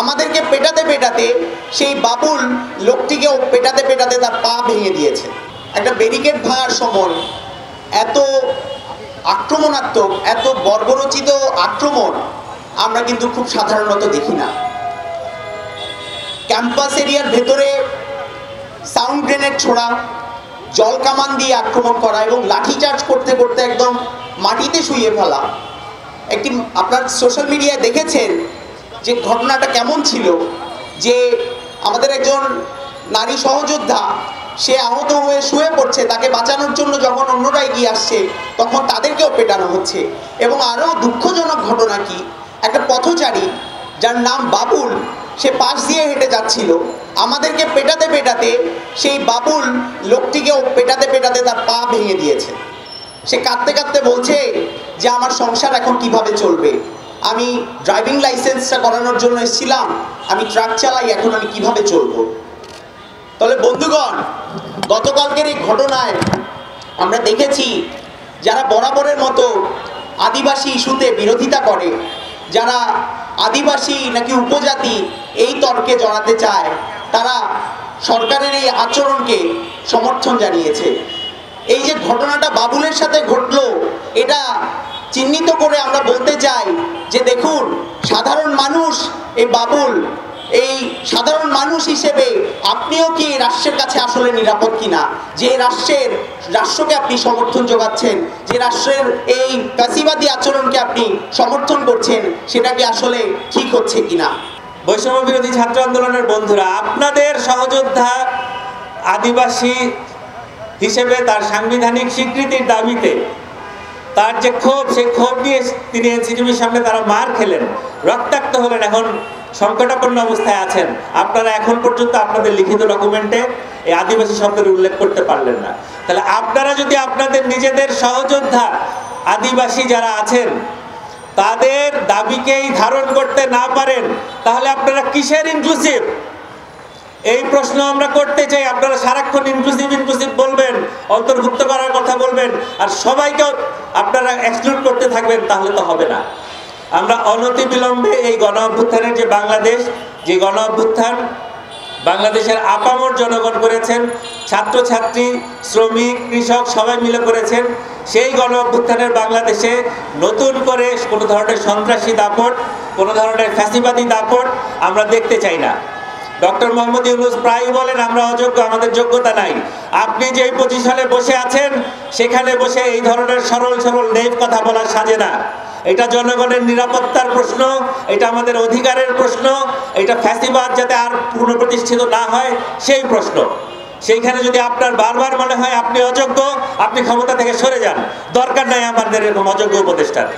আমাদেরকে পেটাতে পেটাতে সেই বাবুল লোকটিকেও পেটাতে পেটাতে তার পা ভেঙে দিয়েছে। একটা ব্যারিকেড ভাঙার সময় এত আক্রমণাত্মক, এত বর্বরচিত আক্রমণ আমরা কিন্তু খুব সাধারণত দেখি না। ক্যাম্পাস এরিয়ার ভেতরে সাউন্ড গ্রেনেড ছোড়া, জল কামান দিয়ে আক্রমণ করা এবং লাঠিচার্জ করতে করতে একদম মাটিতে শুইয়ে ফেলা। একটি আপনার সোশ্যাল মিডিয়ায় দেখেছেন যে ঘটনাটা কেমন ছিল, যে আমাদের একজন নারী সহযোদ্ধা সে আহত হয়ে শুয়ে পড়ছে, তাকে বাঁচানোর জন্য যখন অন্যরা এগিয়ে আসছে তখন তাদেরকেও পেটানো হচ্ছে। এবং আরও দুঃখজনক ঘটনা কি, একটা পথচারী যার নাম বাবুল, সে পাশ দিয়ে হেঁটে যাচ্ছিল, আমাদেরকে পেটাতে পেটাতে সেই বাবুল লোকটিকেও পেটাতে পেটাতে তার পা ভেঙে দিয়েছে। সে কাঁদতে কাঁদতে বলছে যে আমার সংসার এখন কিভাবে চলবে, আমি ড্রাইভিং লাইসেন্সটা করানোর জন্য এসেছিলাম, আমি ট্রাক চালাই, এখন আমি কিভাবে চলবো। তাহলে বন্ধুগণ, গতকালকের এই ঘটনায় আমরা দেখেছি যারা বরাবরের মতো আদিবাসী ইস্যুতে বিরোধিতা করে, যারা আদিবাসী নাকি উপজাতি এই তর্কে জড়াতে চায়, তারা সরকারের এই আচরণকে সমর্থন জানিয়েছে। এই যে ঘটনাটা বাবুলের সাথে ঘটলো, এটা চিহ্নিত করে আমরা বলতে চাই যে দেখুন, সাধারণ মানুষ এই বাবুল, এই সাধারণ মানুষ হিসেবে আপনিও কি রাষ্ট্রের কাছে আসলে নিরাপদ কিনা, যে রাষ্ট্রকে আপনি সমর্থন যোগাচ্ছেন, যে রাষ্ট্রের এই ফ্যাসিবাদী আচরণকে আপনি সমর্থন করছেন, সেটা কি আসলে ঠিক হচ্ছে কিনা। বৈষম্য বিরোধী ছাত্র আন্দোলনের বন্ধুরা, আপনাদের সহযোদ্ধা আদিবাসী হিসেবে তার সাংবিধানিক স্বীকৃতির দাবিতে তার যে ক্ষোভ, সেই ক্ষোভ নিয়ে তিনি এনসিটিভির সামনে তারা মার খেলেন, রক্তাক্ত হলেন, এখন সংকটাপন্ন অবস্থায় আছেন। আপনারা এখন পর্যন্ত আপনাদের লিখিত ডকুমেন্টে এই আদিবাসী শব্দের উল্লেখ করতে পারলেন না। তাহলে আপনারা যদি আপনাদের নিজেদের সহযোদ্ধা আদিবাসী যারা আছেন তাদের দাবিকেই ধারণ করতে না পারেন, তাহলে আপনারা কিসের ইনক্লুসিভ? এই প্রশ্ন আমরা করতে চাই। আপনারা সারাক্ষণ ইনক্লুসিভ ইনক্লুসিভ বলবেন, অন্তর্ভুক্ত করার কথা বলবেন, আর সবাইকেও আপনারা এক্সক্লুড করতে থাকবেন, তাহলে তো হবে না। আমরা অনতি বিলম্বে এই গণ অভ্যুত্থানের যে বাংলাদেশ, যে গণ অভ্যুত্থান বাংলাদেশের আপামর জনগণ করেছেন, ছাত্রছাত্রী, শ্রমিক, কৃষক সবাই মিলে করেছেন, সেই গণ অভ্যুত্থানের বাংলাদেশে নতুন করে কোনো ধরনের সন্ত্রাসী দাপট, কোনো ধরনের ফ্যাসিবাদী দাপট আমরা দেখতে চাই না। ডক্টর মোহাম্মদ ইউনূস প্রায় বলেন আমরা অযোগ্য, আমাদের যোগ্যতা নাই। আপনি যেই পজিশনে বসে আছেন সেখানে বসে এই ধরনের সরল সরল নেই কথা বলার সাজে না। এটা জনগণের নিরাপত্তার প্রশ্ন, এটা আমাদের অধিকারের প্রশ্ন, এটা ফ্যাসিবাদ যাতে আর পুনঃপ্রতিষ্ঠিত না হয় সেই প্রশ্ন। সেইখানে যদি আপনার বারবার মনে হয় আপনি অযোগ্য, আপনি ক্ষমতা থেকে সরে যান, দরকার নাই আমাদের এরকম অযোগ্য উপদেষ্টার।